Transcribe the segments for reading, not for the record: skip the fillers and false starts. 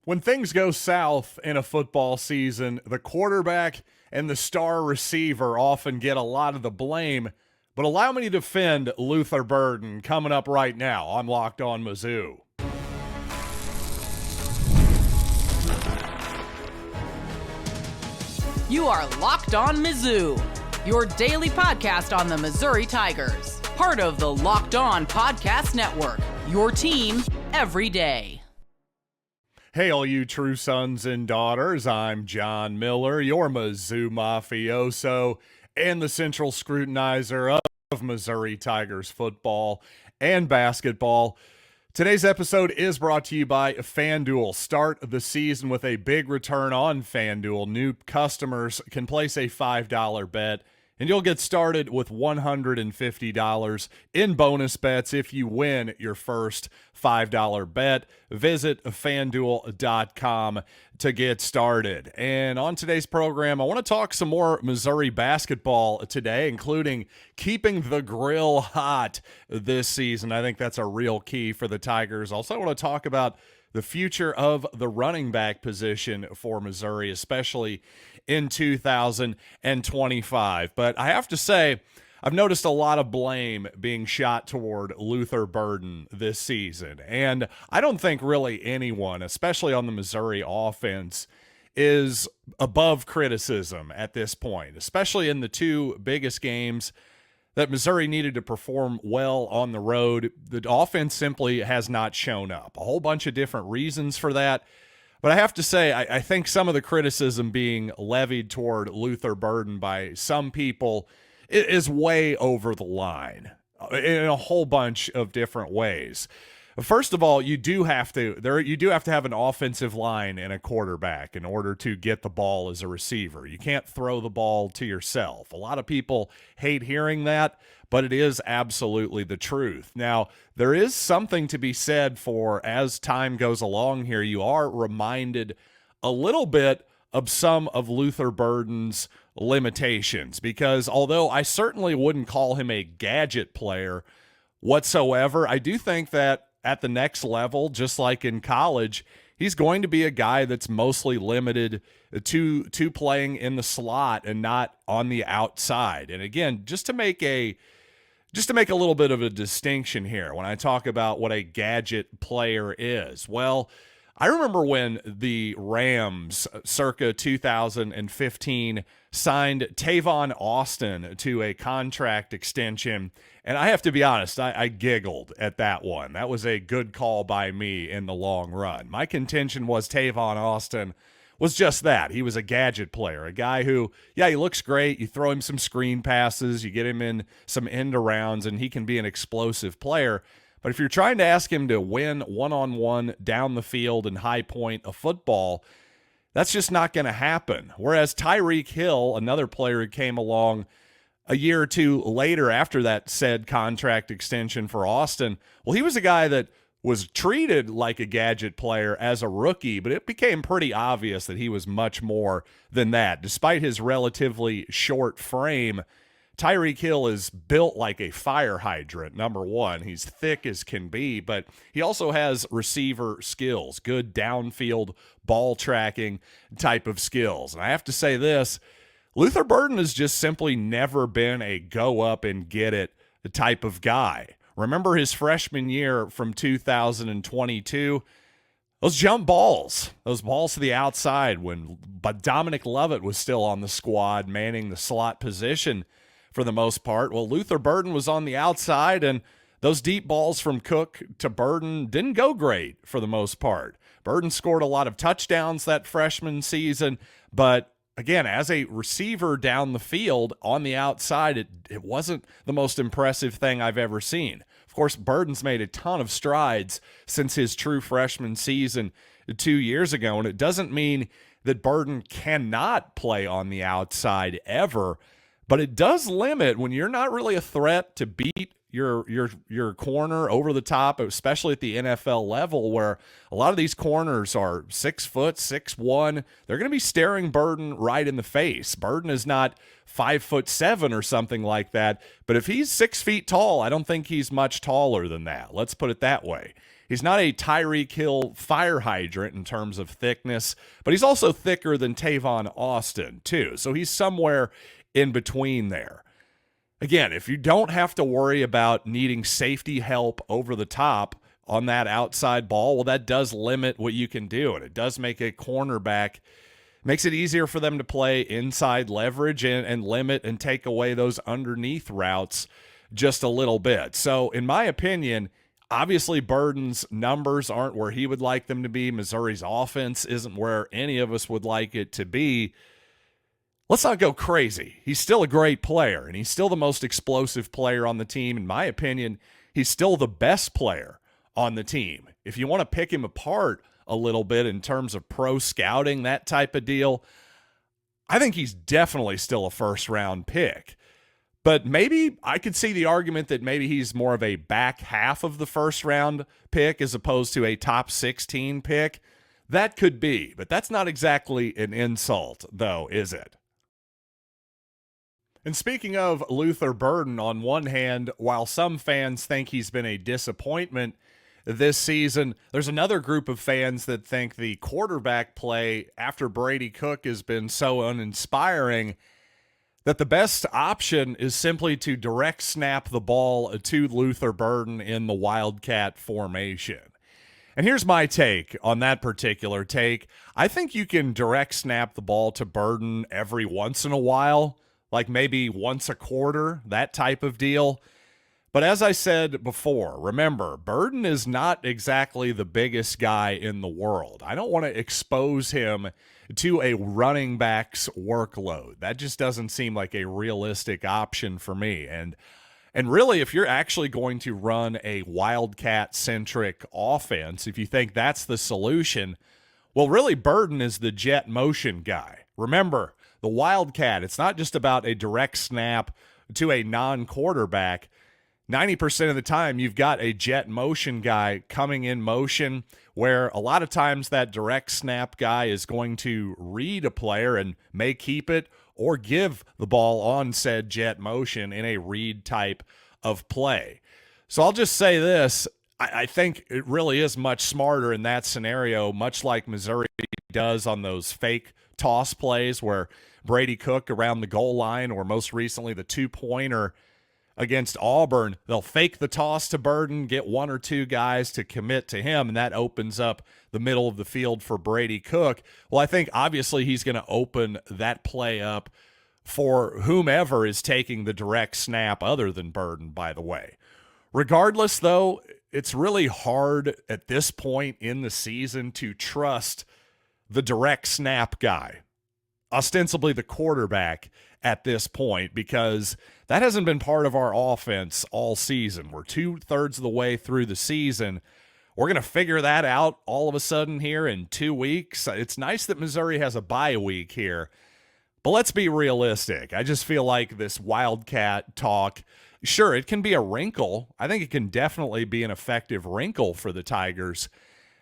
When things go south in a football season, the quarterback and the star receiver often get a lot of the blame. But allow me to defend Luther Burden coming up right now on Locked On Mizzou. You are Locked On Mizzou, your daily podcast on the Missouri Tigers. Part of the Locked On Podcast Network, your team every day. Hey, all you true sons and daughters, I'm John Miller, your Mizzou mafioso and the central scrutinizer of Missouri Tigers football and basketball. Today's episode is brought to you by FanDuel. Start the season with a big return on FanDuel. New customers can place a $5 bet, and you'll get started with $150 in bonus bets if you win your first $5 bet. Visit FanDuel.com to get started. And on today's program, I want to talk some more Missouri basketball today, including keeping the grill hot this season. I think that's a real key for the Tigers. Also, I want to talk about the future of the running back position for Missouri, especially in 2025. But I have to say, I've noticed a lot of blame being shot toward Luther Burden this season. And I don't think really anyone, especially on the Missouri offense, is above criticism at this point, especially in the two biggest games that Missouri needed to perform well on the road. The offense simply has not shown up. A whole bunch of different reasons for that. But I have to say, I think some of the criticism being levied toward Luther Burden by some people is way over the line in a whole bunch of different ways. First of all, you do have to have an offensive line and a quarterback in order to get the ball as a receiver. You can't throw the ball to yourself. A lot of people hate hearing that, but it is absolutely the truth. Now, there is something to be said for, as time goes along here, you are reminded a little bit of some of Luther Burden's limitations, because although I certainly wouldn't call him a gadget player whatsoever, I do think that at the next level, just like in college, he's going to be a guy that's mostly limited to playing in the slot and not on the outside. And again, just to make a little bit of a distinction here when I talk about what a gadget player is. Well, I remember when the Rams, circa 2015, signed Tavon Austin to a contract extension. And I have to be honest, I giggled at that one. That was a good call by me in the long run. My contention was Tavon Austin was just that. He was a gadget player, a guy who, yeah, he looks great. You throw him some screen passes, you get him in some end arounds, and he can be an explosive player. But if you're trying to ask him to win one-on-one down the field and high point a football, that's just not going to happen. Whereas Tyreek Hill, another player who came along a year or two later after that said contract extension for Austin, well, he was a guy that was treated like a gadget player as a rookie, but it became pretty obvious that he was much more than that. Despite his relatively short frame, Tyreek Hill is built like a fire hydrant, number one. He's thick as can be, but he also has receiver skills, good downfield ball tracking type of skills. And I have to say this, Luther Burden has just simply never been a go up and get it type of guy. Remember his freshman year from 2022? Those jump balls, those balls to the outside when Dominic Lovett was still on the squad manning the slot position for the most part. Well, Luther Burden was on the outside, and those deep balls from Cook to Burden didn't go great for the most part. Burden scored a lot of touchdowns that freshman season, but again, as a receiver down the field on the outside, it wasn't the most impressive thing I've ever seen. Of course, Burden's made a ton of strides since his true freshman season 2 years ago, and it doesn't mean that Burden cannot play on the outside ever, but it does limit when you're not really a threat to beat your corner over the top, especially at the NFL level, where a lot of these corners are 6 foot, 6'1". They're going to be staring Burden right in the face. Burden is not 5'7" or something like that, but if he's 6 feet tall, I don't think he's much taller than that. Let's put it that way. He's not a Tyreek Hill fire hydrant in terms of thickness, but he's also thicker than Tavon Austin, too. So he's somewhere in between there. Again, if you don't have to worry about needing safety help over the top on that outside ball, well, that does limit what you can do, and it does make a cornerback, makes it easier for them to play inside leverage and limit and take away those underneath routes just a little bit. So, in my opinion, obviously Burden's numbers aren't where he would like them to be. Missouri's offense isn't where any of us would like it to be. Let's not go crazy. He's still a great player, and he's still the most explosive player on the team. In my opinion, he's still the best player on the team. If you want to pick him apart a little bit in terms of pro scouting, that type of deal, I think he's definitely still a first-round pick. But maybe I could see the argument that maybe he's more of a back half of the first-round pick as opposed to a top 16 pick. That could be, but that's not exactly an insult, though, is it? And speaking of Luther Burden, on one hand, while some fans think he's been a disappointment this season, there's another group of fans that think the quarterback play after Brady Cook has been so uninspiring that the best option is simply to direct snap the ball to Luther Burden in the Wildcat formation. And here's my take on that particular take. I think you can direct snap the ball to Burden every once in a while, like maybe once a quarter, that type of deal. But as I said before, remember, Burden is not exactly the biggest guy in the world. I don't want to expose him to a running back's workload. That just doesn't seem like a realistic option for me. And really, if you're actually going to run a Wildcat-centric offense, if you think that's the solution, well, really, Burden is the jet motion guy. Remember, the Wildcat, it's not just about a direct snap to a non-quarterback. 90% of the time, you've got a jet motion guy coming in motion where a lot of times that direct snap guy is going to read a player and may keep it or give the ball on said jet motion in a read type of play. So I'll just say this. I think it really is much smarter in that scenario, much like Missouri does on those fake toss plays where Brady Cook around the goal line, or most recently the two-pointer against Auburn, they'll fake the toss to Burden, get one or two guys to commit to him, and that opens up the middle of the field for Brady Cook. Well, I think obviously he's going to open that play up for whomever is taking the direct snap other than Burden, by the way. Regardless, though, it's really hard at this point in the season to trust the direct snap guy, ostensibly the quarterback at this point, because that hasn't been part of our offense all season. We're 2/3 of the way through the season. We're going to figure that out all of a sudden here in 2 weeks. It's nice that Missouri has a bye week here, but let's be realistic. I just feel like this Wildcat talk, sure, it can be a wrinkle. I think it can definitely be an effective wrinkle for the Tigers,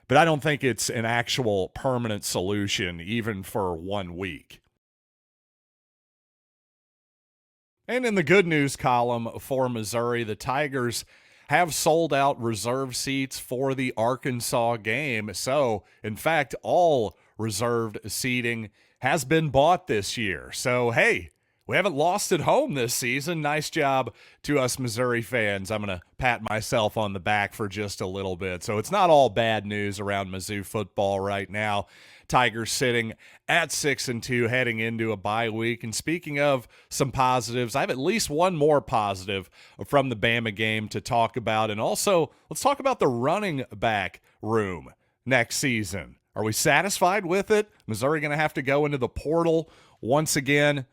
but I don't think it's an actual permanent solution even for 1 week. And in the good news column for Missouri, the Tigers have sold out reserve seats for the Arkansas game. So, in fact, all reserved seating has been bought this year. So, hey, we haven't lost at home this season. Nice job to us Missouri fans. I'm going to pat myself on the back for just a little bit. So it's not all bad news around Mizzou football right now. Tigers sitting at 6-2 heading into a bye week. And speaking of some positives, I have at least one more positive from the Bama game to talk about. And also, let's talk about the running back room next season. Are we satisfied with it? Missouri going to have to go into the portal once again?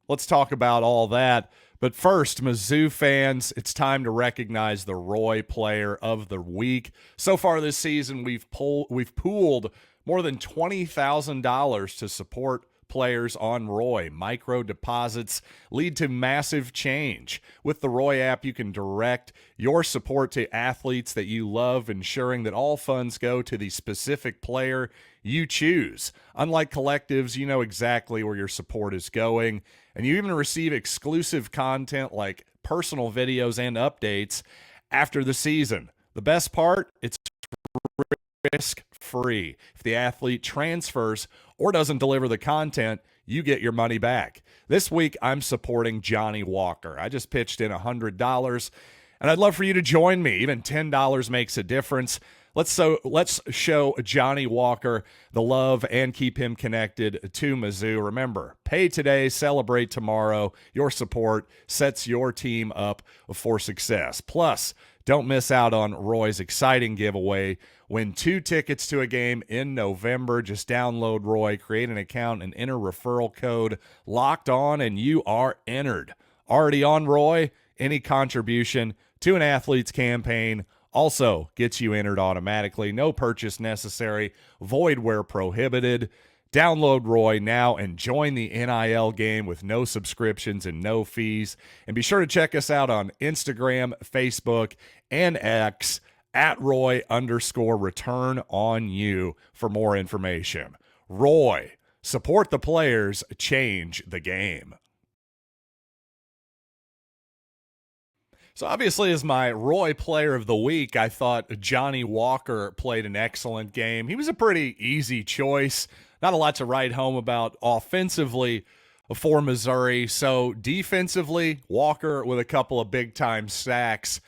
Let's talk about all that. But first, Mizzou fans, it's time to recognize the Roy Player of the Week. So far this season, we've pooled more than $20,000 to support players on Roy. Micro deposits lead to massive change. With the Roy app, you can direct your support to athletes that you love, ensuring that all funds go to the specific player you choose. Unlike collectives, you know exactly where your support is going, and you even receive exclusive content like personal videos and updates after the season. The best part, it's risk-free. If the athlete transfers or doesn't deliver the content, you get your money back. This week, I'm supporting Johnny Walker. I just pitched in $100, and I'd love for you to join me. Even $10 makes a difference. Let's show Johnny Walker the love and keep him connected to Mizzou. Remember, pay today, celebrate tomorrow. Your support sets your team up for success. Plus, don't miss out on Roy's exciting giveaway. Win 2 tickets to a game in November. Just download Roy, create an account, and enter referral code Locked On, and you are entered. Already on Roy? Any contribution to an athlete's campaign also gets you entered automatically. No purchase necessary. Void where prohibited. Download Roy now and join the NIL game with no subscriptions and no fees. And be sure to check us out on Instagram, Facebook, and X at Roy_return on you for more information. Roy, support the players, change the game. So obviously, as my Roy player of the week, I thought Johnny Walker played an excellent game. He was a pretty easy choice. Not a lot to write home about offensively for Missouri. So defensively, Walker with a couple of big-time sacks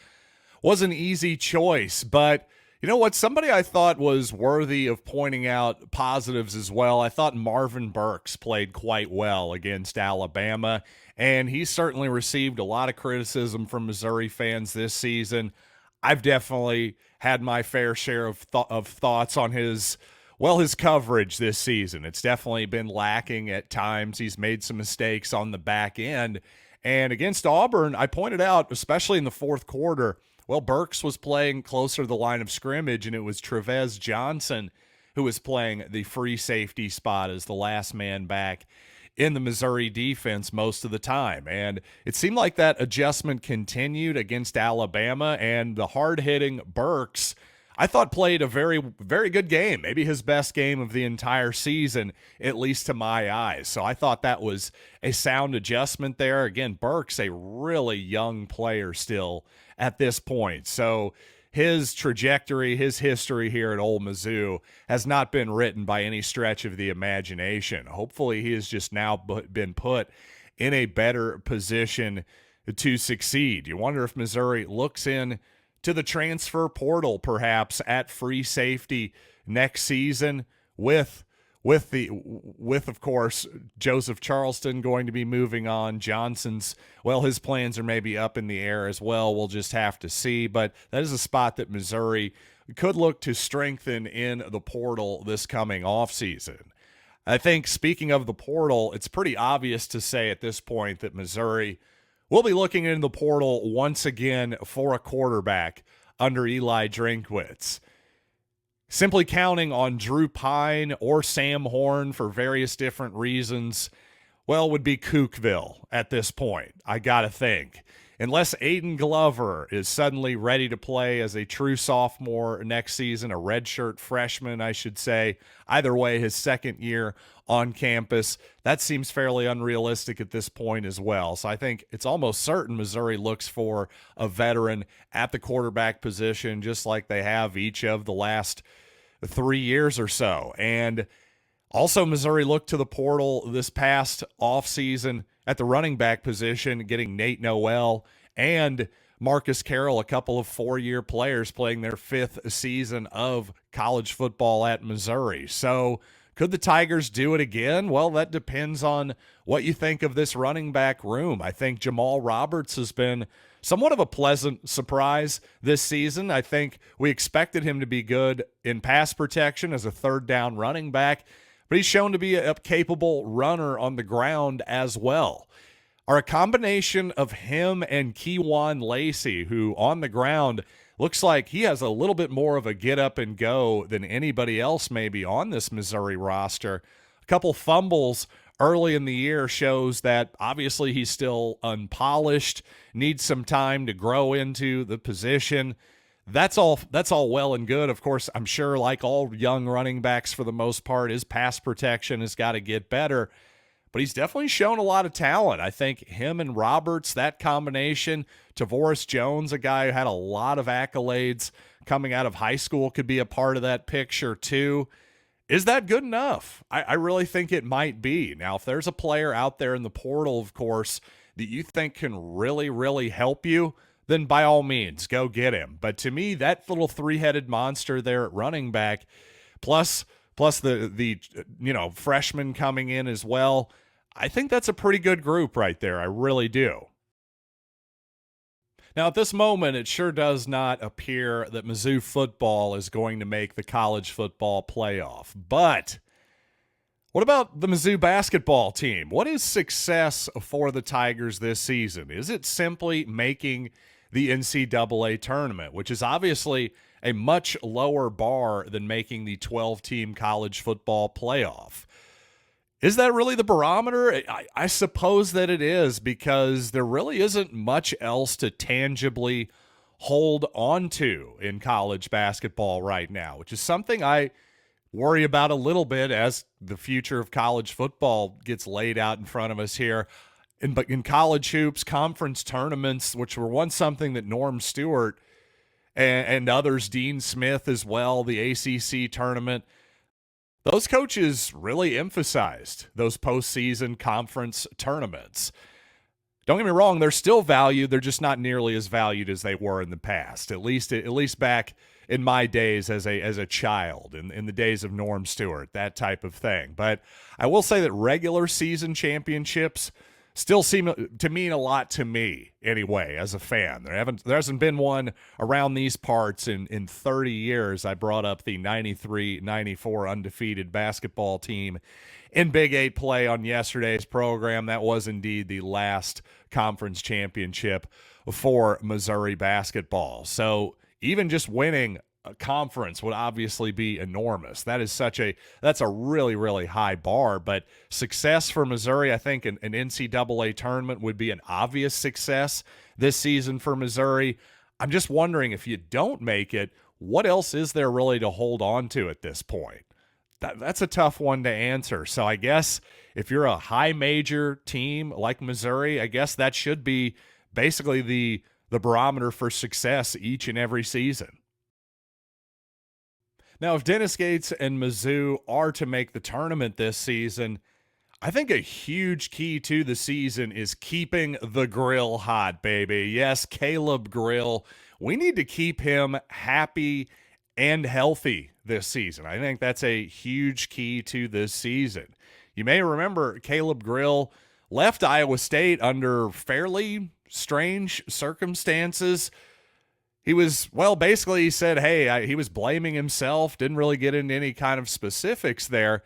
was an easy choice. But you know what? Somebody I thought was worthy of pointing out positives as well. I thought Marvin Burks played quite well against Alabama, and he certainly received a lot of criticism from Missouri fans this season. I've definitely had my fair share of thoughts on his coverage this season. It's definitely been lacking at times. He's made some mistakes on the back end. And against Auburn, I pointed out, especially in the fourth quarter, Burks was playing closer to the line of scrimmage, and it was Trevez Johnson who was playing the free safety spot as the last man back in the Missouri defense most of the time. And it seemed like that adjustment continued against Alabama, and the hard-hitting Burks, I thought, played a very, very good game, maybe his best game of the entire season, at least to my eyes. So I thought that was a sound adjustment there. Again, Burks, a really young player still at this point. So his trajectory, his history here at Ole Mizzou has not been written by any stretch of the imagination. Hopefully he has just now been put in a better position to succeed. You wonder if Missouri looks in to the transfer portal, perhaps at free safety next season, with of course Joseph Charleston going to be moving on. Johnson's, his plans are maybe up in the air as well. We'll just have to see, but that is a spot that Missouri could look to strengthen in the portal this coming offseason. I think, speaking of the portal, it's pretty obvious to say at this point that Missouri will be looking into the portal once again for a quarterback under Eli Drinkwitz. Simply counting on Drew Pine or Sam Horn for various different reasons, would be Kookville at this point, I gotta think. Unless Aiden Glover is suddenly ready to play as a true sophomore next season, a redshirt freshman, I should say. Either way, his second year on campus, that seems fairly unrealistic at this point as well. So I think it's almost certain Missouri looks for a veteran at the quarterback position, just like they have each of the last 3 years or so. And also, Missouri looked to the portal this past offseason at the running back position, getting Nate Noel and Marcus Carroll, a couple of 4-year players playing their 5th season of college football at Missouri. So could the Tigers do it again? Well, that depends on what you think of this running back room. I think Jamal Roberts has been somewhat of a pleasant surprise this season. I think we expected him to be good in pass protection as a third down running back, but he's shown to be a capable runner on the ground as well. Are a combination of him and Keywan Lacey, who on the ground looks like he has a little bit more of a get up and go than anybody else maybe on this Missouri roster. A couple fumbles early in the year shows that obviously he's still unpolished, needs some time to grow into the position. That's all well and good. Of course, I'm sure, like all young running backs for the most part, his pass protection has got to get better. but he's definitely shown a lot of talent. I think him and Roberts, that combination, Tavoris Jones, a guy who had a lot of accolades coming out of high school, could be a part of that picture too. Is that good enough? I really think it might be. Now, if there's a player out there in the portal, of course, that you think can really, really help you, then by all means, go get him. But to me, that little three-headed monster there at running back, plus the freshman coming in as well, I think that's a pretty good group right there. I really do. Now, at this moment, it sure does not appear that Mizzou football is going to make the college football playoff. But what about the Mizzou basketball team? What is success for the Tigers this season? Is it simply making the NCAA tournament, which is obviously a much lower bar than making the 12-team college football playoff? Is that really the barometer? I suppose that it is, because there really isn't much else to tangibly hold on to in college basketball right now, which is something I worry about a little bit as the future of college football gets laid out in front of us here. In college hoops, conference tournaments, which were once something that Norm Stewart and others, Dean Smith as well, the ACC tournament, those coaches really emphasized those postseason conference tournaments. Don't get me wrong, they're still valued. They're just not nearly as valued as they were in the past, at least back in my days as a child, in the days of Norm Stewart, that type of thing. But I will say that regular season championships still seem to mean a lot to me anyway as a fan. There hasn't been one around these parts in 30 years. I brought up the 93-94 undefeated basketball team in Big 8 play on yesterday's program. That was indeed the last conference championship for Missouri basketball. So even just winning a conference would obviously be enormous. That's a really, really high bar, but success for Missouri, I think an NCAA tournament would be an obvious success this season for Missouri. I'm just wondering, if you don't make it, what else is there really to hold on to at this point? That's a tough one to answer. So I guess if you're a high major team like Missouri, I guess that should be basically the barometer for success each and every season. Now, if Dennis Gates and Mizzou are to make the tournament this season, I think a huge key to the season is keeping the grill hot, baby. Yes, Caleb Grill. We need to keep him happy and healthy this season. I think that's a huge key to this season. You may remember Caleb Grill left Iowa State under fairly strange circumstances. He was, basically he said, hey, he was blaming himself, didn't really get into any kind of specifics there.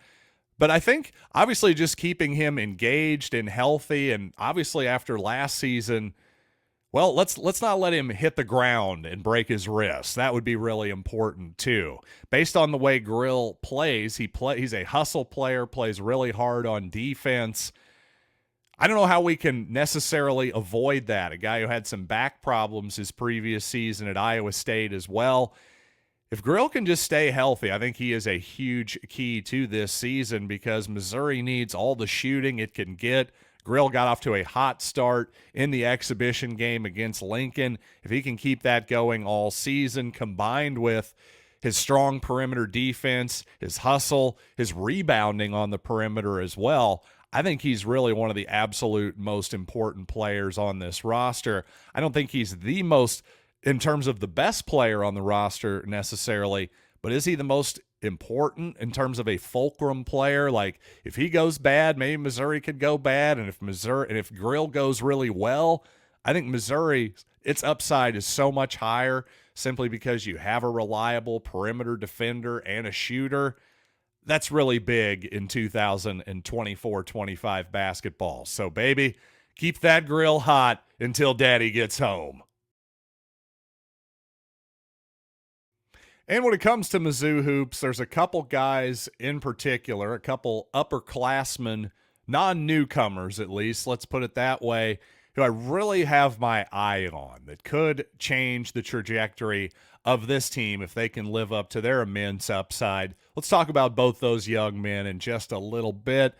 But I think obviously just keeping him engaged and healthy, and obviously after last season, let's not let him hit the ground and break his wrist. That would be really important too. Based on the way Grill plays, he's a hustle player, plays really hard on defense. I don't know how we can necessarily avoid that. A guy who had some back problems his previous season at Iowa State as well. If Grill can just stay healthy, I think he is a huge key to this season, because Missouri needs all the shooting it can get. Grill got off to a hot start in the exhibition game against Lincoln. If he can keep that going all season, combined with his strong perimeter defense, his hustle, his rebounding on the perimeter as well, I think he's really one of the absolute most important players on this roster. I don't think he's the most, in terms of the best player on the roster necessarily, but is he the most important in terms of a fulcrum player? Like, if he goes bad, maybe Missouri could go bad, and if Grill goes really well, I think Missouri, its upside is so much higher simply because you have a reliable perimeter defender and a shooter. That's really big in 2024-25 basketball. So, baby, keep that grill hot until Daddy gets home. And when it comes to Mizzou hoops, there's a couple guys in particular, a couple upperclassmen, non-newcomers at least, let's put it that way, who I really have my eye on that could change the trajectory of this team if they can live up to their immense upside. Let's talk about both those young men in just a little bit.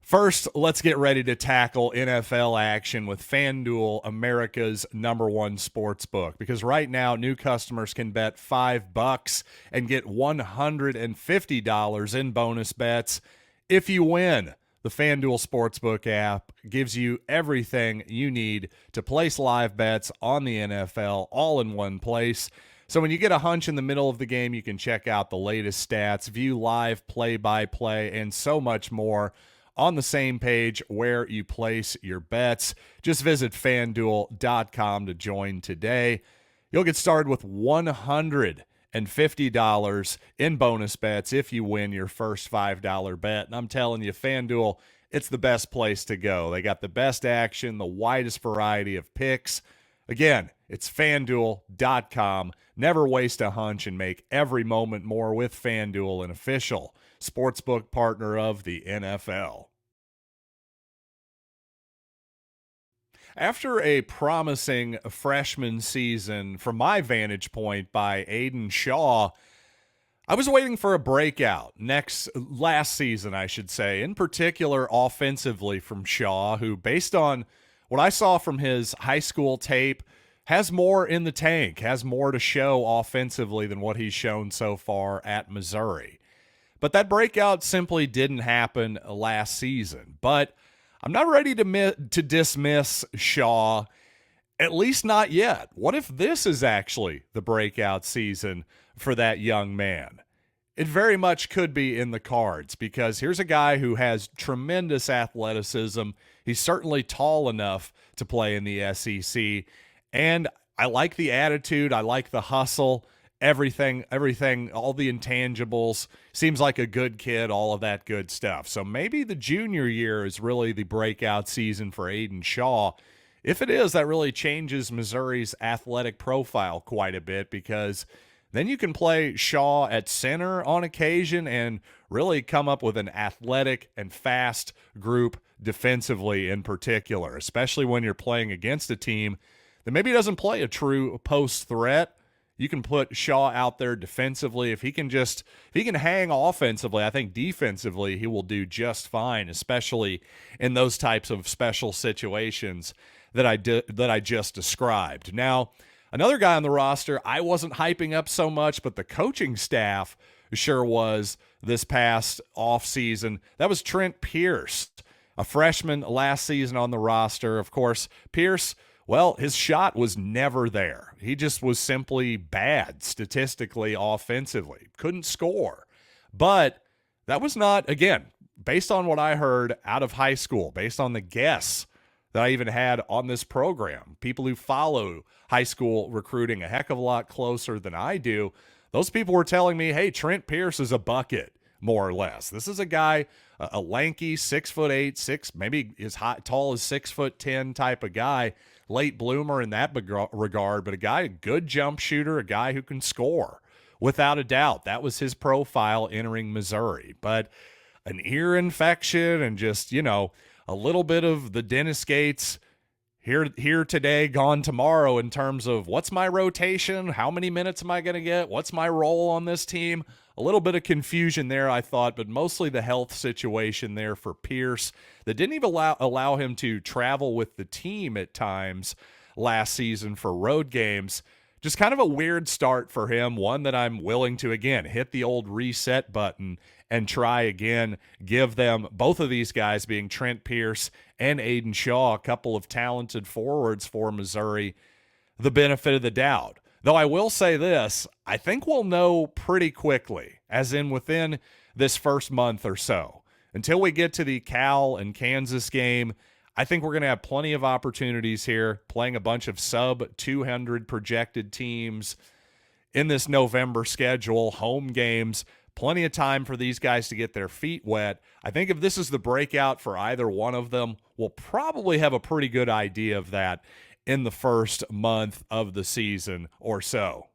First, let's get ready to tackle NFL action with FanDuel, America's #1 sportsbook. Because right now, new customers can bet $5 and get $150 in bonus bets if you win. The FanDuel Sportsbook app gives you everything you need to place live bets on the NFL all in one place. So when you get a hunch in the middle of the game, you can check out the latest stats, view live play-by-play, and so much more on the same page where you place your bets. Just visit FanDuel.com to join today. You'll get started with $150 in bonus bets if you win your first $5 bet. And I'm telling you, FanDuel, it's the best place to go. They got the best action, the widest variety of picks. Again, it's FanDuel.com. Never waste a hunch and make every moment more with FanDuel, an official sportsbook partner of the NFL. After a promising freshman season, from my vantage point, by Aiden Shaw, I was waiting for a breakout last season, I should say, in particular offensively from Shaw, who, based on what I saw from his high school tape, has more in the tank, has more to show offensively than what he's shown so far at Missouri. But that breakout simply didn't happen last season. But I'm not ready to dismiss Shaw, at least not yet. What if this is actually the breakout season for that young man? It very much could be in the cards, because here's a guy who has tremendous athleticism. He's certainly tall enough to play in the SEC. And I like the attitude. I like the hustle, everything, all the intangibles. Seems like a good kid, all of that good stuff. So maybe the junior year is really the breakout season for Aiden Shaw. If it is, that really changes Missouri's athletic profile quite a bit, because then you can play Shaw at center on occasion and really come up with an athletic and fast group defensively in particular, especially when you're playing against a team that maybe doesn't play a true post threat. You can put Shaw out there defensively. If he can hang offensively, I think defensively he will do just fine, especially in those types of special situations that I just described. Now, another guy on the roster I wasn't hyping up so much, but the coaching staff sure was this past offseason. That was Trent Pierce, a freshman last season on the roster. Of course, Pierce, well, his shot was never there. He just was simply bad statistically, offensively. Couldn't score. But that was not, again, based on what I heard out of high school, based on the guests that I even had on this program, people who follow high school recruiting a heck of a lot closer than I do, those people were telling me, hey, Trent Pierce is a bucket, more or less. This is a guy, a lanky 6'8", maybe as tall as 6'10" type of guy, late bloomer in that regard, but a good jump shooter, a guy who can score without a doubt. That was his profile entering Missouri. But an ear infection and just, a little bit of the Dennis Gates here today, gone tomorrow in terms of what's my rotation, how many minutes am I going to get, what's my role on this team. A little bit of confusion there, I thought, but mostly the health situation there for Pierce that didn't even allow him to travel with the team at times last season for road games. Just kind of a weird start for him, one that I'm willing to, again, hit the old reset button and try again, give them, both of these guys being Trent Pierce and Aiden Shaw, a couple of talented forwards for Missouri, the benefit of the doubt. Though I will say this, I think we'll know pretty quickly, as in within this first month or so. Until we get to the Cal and Kansas game, I think we're going to have plenty of opportunities here, playing a bunch of sub-200 projected teams in this November schedule, home games, plenty of time for these guys to get their feet wet. I think if this is the breakout for either one of them, we'll probably have a pretty good idea of that in the first month of the season or so.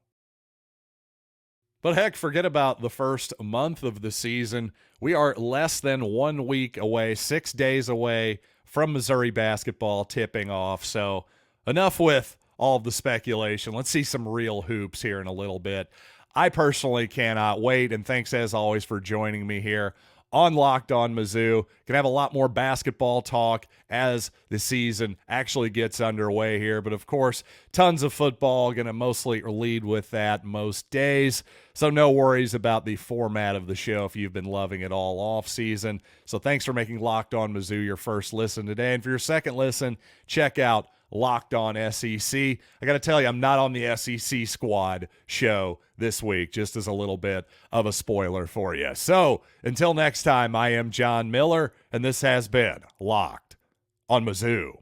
But heck, forget about the first month of the season. We are less than 1 week away, 6 days away from Missouri basketball tipping off. So enough with all of the speculation. Let's see some real hoops here in a little bit. I personally cannot wait, and thanks as always for joining me here on Locked On Mizzou. Can have a lot more basketball talk as the season actually gets underway here. But of course, tons of football, going to mostly lead with that most days. So no worries about the format of the show if you've been loving it all off season. So thanks for making Locked On Mizzou your first listen today. And for your second listen, check out Locked On SEC. I got to tell you, I'm not on the SEC squad show this week, just as a little bit of a spoiler for you. So until next time, I am John Miller, and this has been Locked On Mizzou.